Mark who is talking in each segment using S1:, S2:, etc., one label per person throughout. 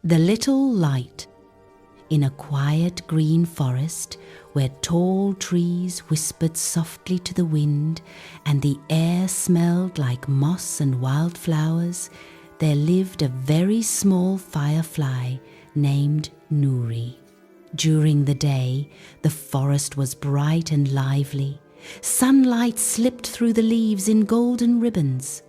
S1: The Little Light. In a quiet green forest, where tall trees whispered softly to the wind and the air smelled like moss and wildflowers, there lived a very small firefly named Nuri. During the day, the forest was bright and lively. Sunlight slipped through the leaves in golden ribbons.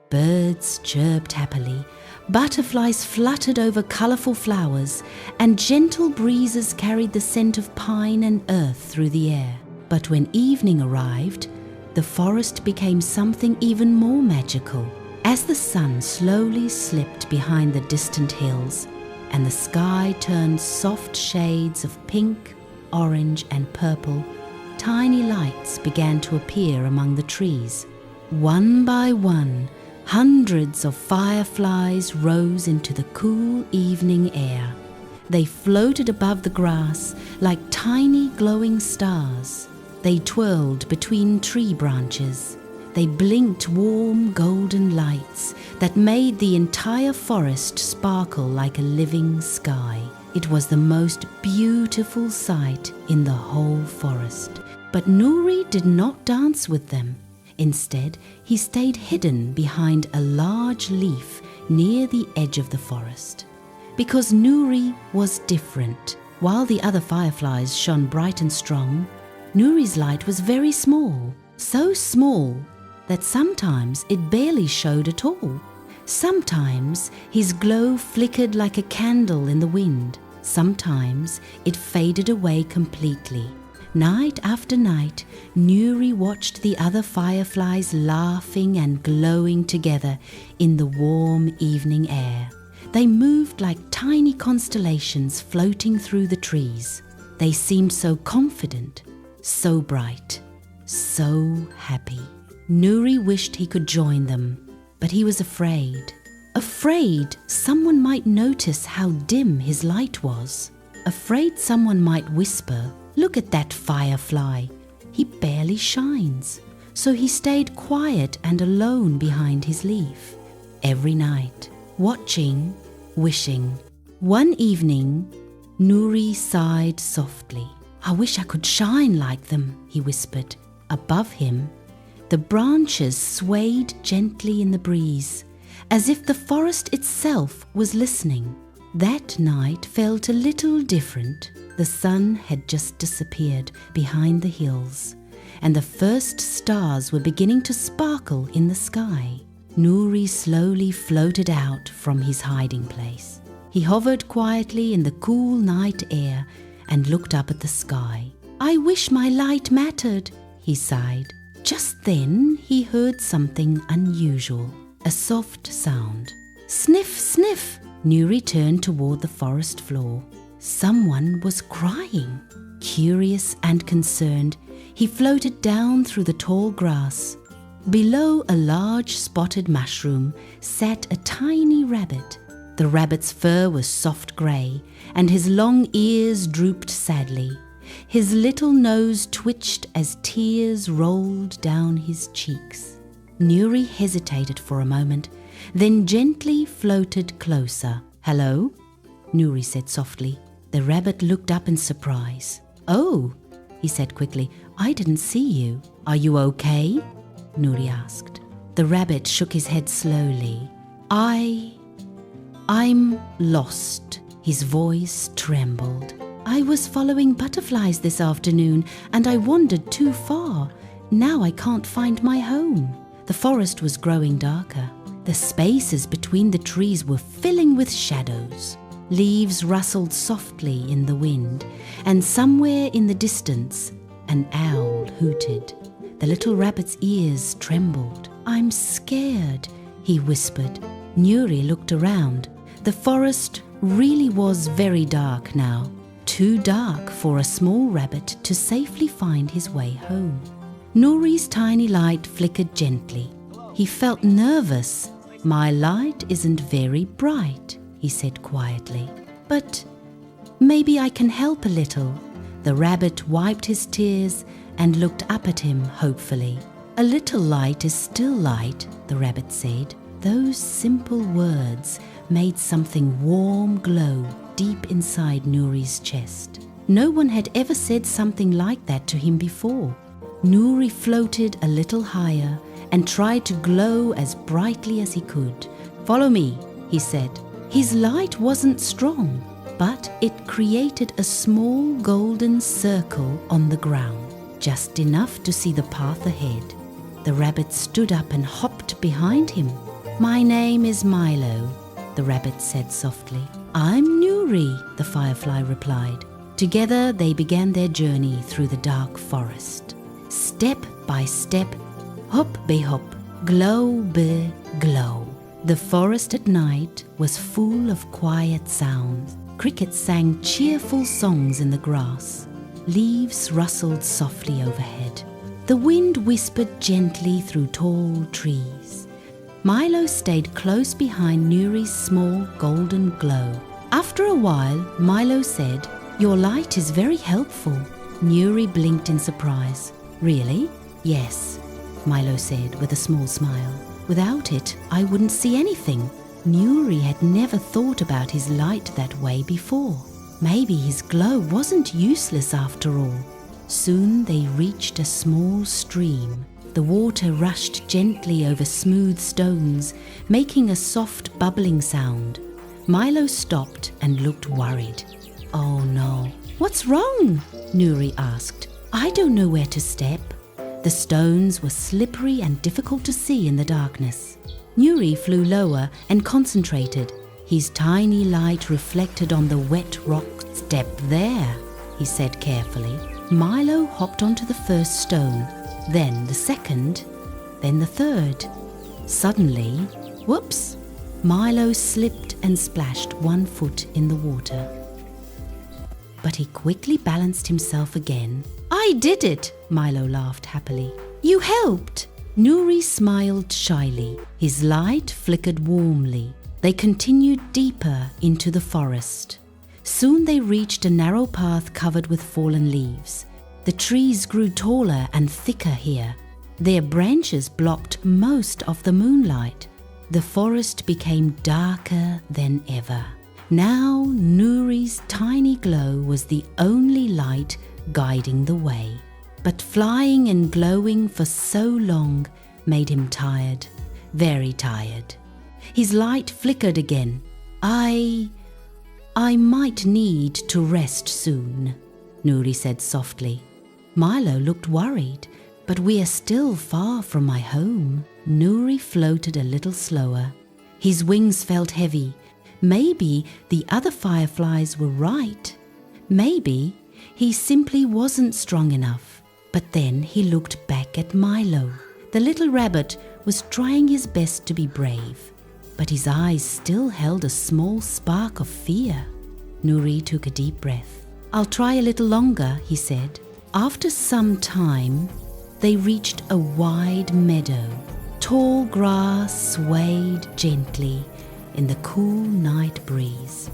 S1: Birds chirped happily, butterflies fluttered over colorful flowers, and gentle breezes carried the scent of pine and earth through the air. But when evening arrived, the forest became something even more magical. As the sun slowly slipped behind the distant hills, and the sky turned soft shades of pink, orange, and purple, tiny lights began to appear among the trees. One by one, hundreds of fireflies rose into the cool evening air. They floated above the grass like tiny glowing stars. They twirled between tree branches. They blinked warm golden lights that made the entire forest sparkle like a living sky. It was the most beautiful sight in the whole forest. But Nuri did not dance with them. Instead, he stayed hidden behind a large leaf near the edge of the forest. Because Nuri was different. While the other fireflies shone bright and strong, Nuri's light was very small, so small that sometimes it barely showed at all. Sometimes his glow flickered like a candle in the wind. Sometimes it faded away completely. Night after night, Nuri watched the other fireflies laughing and glowing together in the warm evening air. They moved like tiny constellations floating through the trees. They seemed so confident, so bright, so happy. Nuri wished he could join them, but he was afraid. Afraid someone might notice how dim his light was. Afraid someone might whisper, "Look at that firefly. He barely shines." So he stayed quiet and alone behind his leaf. Every night, watching, wishing. One evening, Nuri sighed softly. "I wish I could shine like them," he whispered. Above him, the branches swayed gently in the breeze, as if the forest itself was listening. That night felt a little different. The sun had just disappeared behind the hills, and the first stars were beginning to sparkle in the sky. Nuri slowly floated out from his hiding place. He hovered quietly in the cool night air and looked up at the sky. "I wish my light mattered," he sighed. Just then he heard something unusual, a soft sound. Sniff, sniff! Nuri turned toward the forest floor. Someone was crying. Curious and concerned, he floated down through the tall grass. Below a large spotted mushroom sat a tiny rabbit. The rabbit's fur was soft grey, and his long ears drooped sadly. His little nose twitched as tears rolled down his cheeks. Nuri hesitated for a moment, then gently floated closer. "Hello?" Nuri said softly. The rabbit looked up in surprise. "Oh," he said quickly, "I didn't see you. Are you okay?" Nuri asked. The rabbit shook his head slowly. I'm lost." His voice trembled. "I was following butterflies this afternoon and I wandered too far. Now I can't find my home." The forest was growing darker. The spaces between the trees were filling with shadows. Leaves rustled softly in the wind, and somewhere in the distance, an owl hooted. The little rabbit's ears trembled. "I'm scared," he whispered. Nuri looked around. The forest really was very dark now, too dark for a small rabbit to safely find his way home. Nuri's tiny light flickered gently. He felt nervous. "My light isn't very bright," he said quietly. "But maybe I can help a little." The rabbit wiped his tears and looked up at him hopefully. "A little light is still light," the rabbit said. Those simple words made something warm glow deep inside Nuri's chest. No one had ever said something like that to him before. Nuri floated a little higher and tried to glow as brightly as he could. "Follow me," he said. His light wasn't strong, but it created a small golden circle on the ground, just enough to see the path ahead. The rabbit stood up and hopped behind him. "My name is Milo," the rabbit said softly. "I'm Nuri," the firefly replied. Together they began their journey through the dark forest. Step by step, hop be hop, glow be glow. The forest at night was full of quiet sounds. Crickets sang cheerful songs in the grass. Leaves rustled softly overhead. The wind whispered gently through tall trees. Milo stayed close behind Nuri's small golden glow. After a while, Milo said, "Your light is very helpful." Nuri blinked in surprise. "Really?" "Yes," Milo said with a small smile. "Without it, I wouldn't see anything." Nuri had never thought about his light that way before. Maybe his glow wasn't useless after all. Soon they reached a small stream. The water rushed gently over smooth stones, making a soft bubbling sound. Milo stopped and looked worried. "Oh no, what's wrong?" Nuri asked. "I don't know where to step." The stones were slippery and difficult to see in the darkness. Nuri flew lower and concentrated. His tiny light reflected on the wet rock. "Step there," he said carefully. Milo hopped onto the first stone, then the second, then the third. Suddenly, whoops, Milo slipped and splashed one foot in the water. But he quickly balanced himself again. "I did it," Milo laughed happily. "You helped." Nuri smiled shyly. His light flickered warmly. They continued deeper into the forest. Soon they reached a narrow path covered with fallen leaves. The trees grew taller and thicker here. Their branches blocked most of the moonlight. The forest became darker than ever. Now Nuri's tiny glow was the only light guiding the way. But flying and glowing for so long made him tired, very tired. His light flickered again. I might need to rest soon," Nuri said softly. Milo looked worried. "But we are still far from my home." Nuri floated a little slower. His wings felt heavy. Maybe the other fireflies were right. Maybe he simply wasn't strong enough. But then he looked back at Milo. The little rabbit was trying his best to be brave, but his eyes still held a small spark of fear. Nuri took a deep breath. "I'll try a little longer," he said. After some time, they reached a wide meadow. Tall grass swayed gently in the cool night breeze.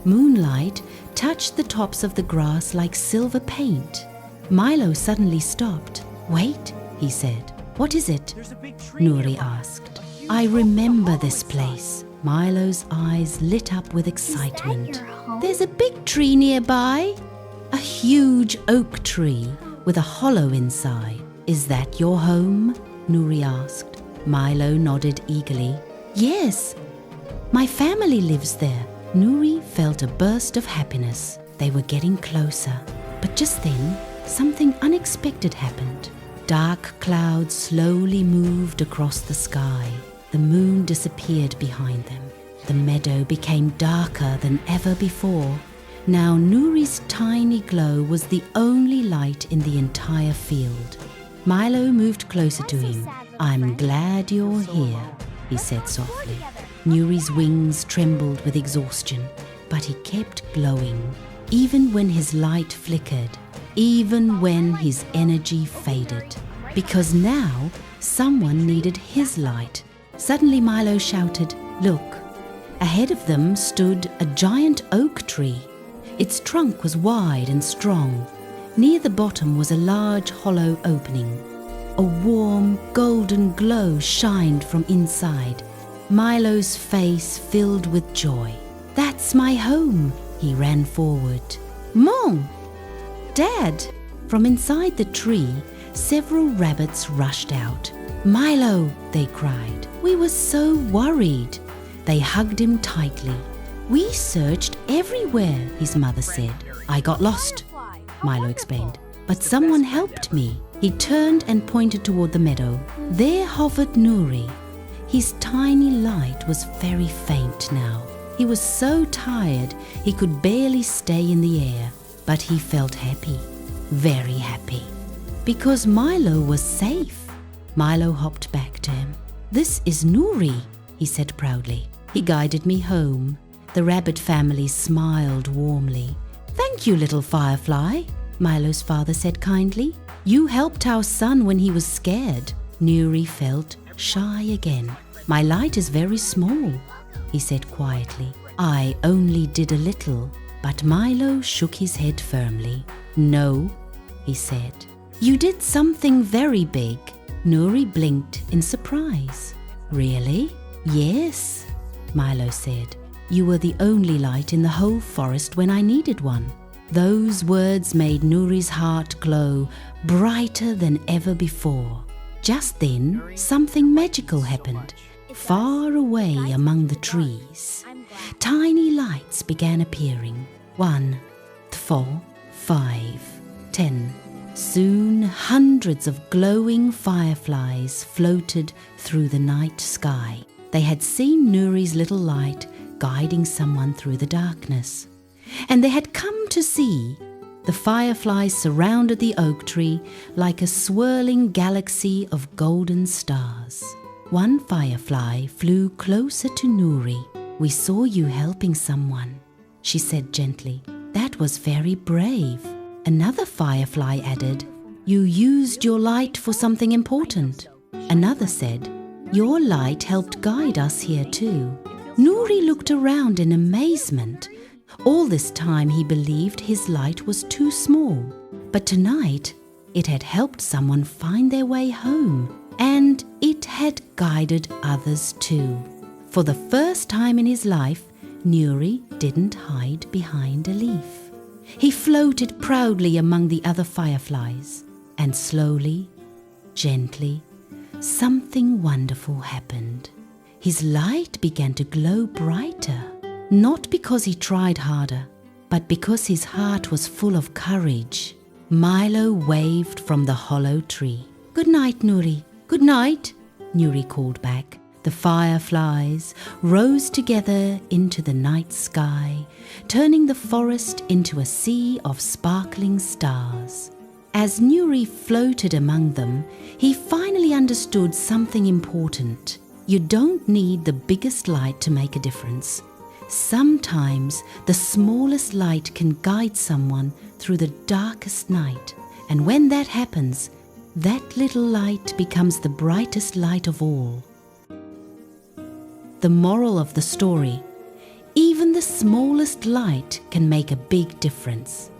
S1: Moonlight touched the tops of the grass like silver paint. Milo suddenly stopped. "Wait," he said. "What is it?" Nuri asked. "I remember this place." Milo's eyes lit up with excitement. "There's a big tree nearby." "A huge oak tree with a hollow inside. Is that your home?" Nuri asked. Milo nodded eagerly. "Yes, my family lives there." Nuri felt a burst of happiness. They were getting closer. But just then, something unexpected happened. Dark clouds slowly moved across the sky. The moon disappeared behind them. The meadow became darker than ever before. Now Nuri's tiny glow was the only light in the entire field. Milo moved closer to him. "I'm glad you're here," he said softly. Nuri's wings trembled with exhaustion, but he kept glowing, even when his light flickered, even when his energy faded. Because now someone needed his light. Suddenly Milo shouted, "Look!" Ahead of them stood a giant oak tree. Its trunk was wide and strong. Near the bottom was a large hollow opening. A warm, golden glow shined from inside. Milo's face filled with joy. "That's my home," he ran forward. "Mom! Dad!" From inside the tree, several rabbits rushed out. "Milo!" they cried. "We were so worried." They hugged him tightly. "We searched everywhere," his mother said. "I got lost," Milo explained. "But someone helped me." He turned and pointed toward the meadow. There hovered Nuri. His tiny light was very faint now. He was so tired he could barely stay in the air, but he felt happy, very happy, because Milo was safe. Milo hopped back to him. "This is Nuri," he said proudly. He guided me home. The rabbit family smiled warmly. "Thank you, little Firefly," Milo's father said kindly. "You helped our son when he was scared." Nuri felt shy again. "My light is very small," he said quietly. "I only did a little." But Milo shook his head firmly. "No," he said. "You did something very big." Nuri blinked in surprise. "Really?" "Yes," Milo said. "You were the only light in the whole forest when I needed one." Those words made Nuri's heart glow brighter than ever before. Just then, something magical happened. Far away among the trees, tiny lights began appearing. 1, 4, 5, 10. Soon hundreds of glowing fireflies floated through the night sky. They had seen Nuri's little light guiding someone through the darkness, and they had come to see. The fireflies surrounded the oak tree like a swirling galaxy of golden stars. One firefly flew closer to Nuri. "We saw you helping someone," she said gently. "That was very brave." Another firefly added, "You used your light for something important." Another said, "Your light helped guide us here too." Nuri looked around in amazement. All this time he believed his light was too small. But tonight it had helped someone find their way home, and it had guided others too. For the first time in his life, Nuri didn't hide behind a leaf. He floated proudly among the other fireflies, and slowly, gently, something wonderful happened. His light began to glow brighter, not because he tried harder, but because his heart was full of courage. Milo waved from the hollow tree. "Good night, Nuri. Good night," Nuri called back. The fireflies rose together into the night sky, turning the forest into a sea of sparkling stars. As Nuri floated among them, he finally understood something important. You don't need the biggest light to make a difference. Sometimes the smallest light can guide someone through the darkest night, and when that happens, that little light becomes the brightest light of all. The moral of the story: even the smallest light can make a big difference.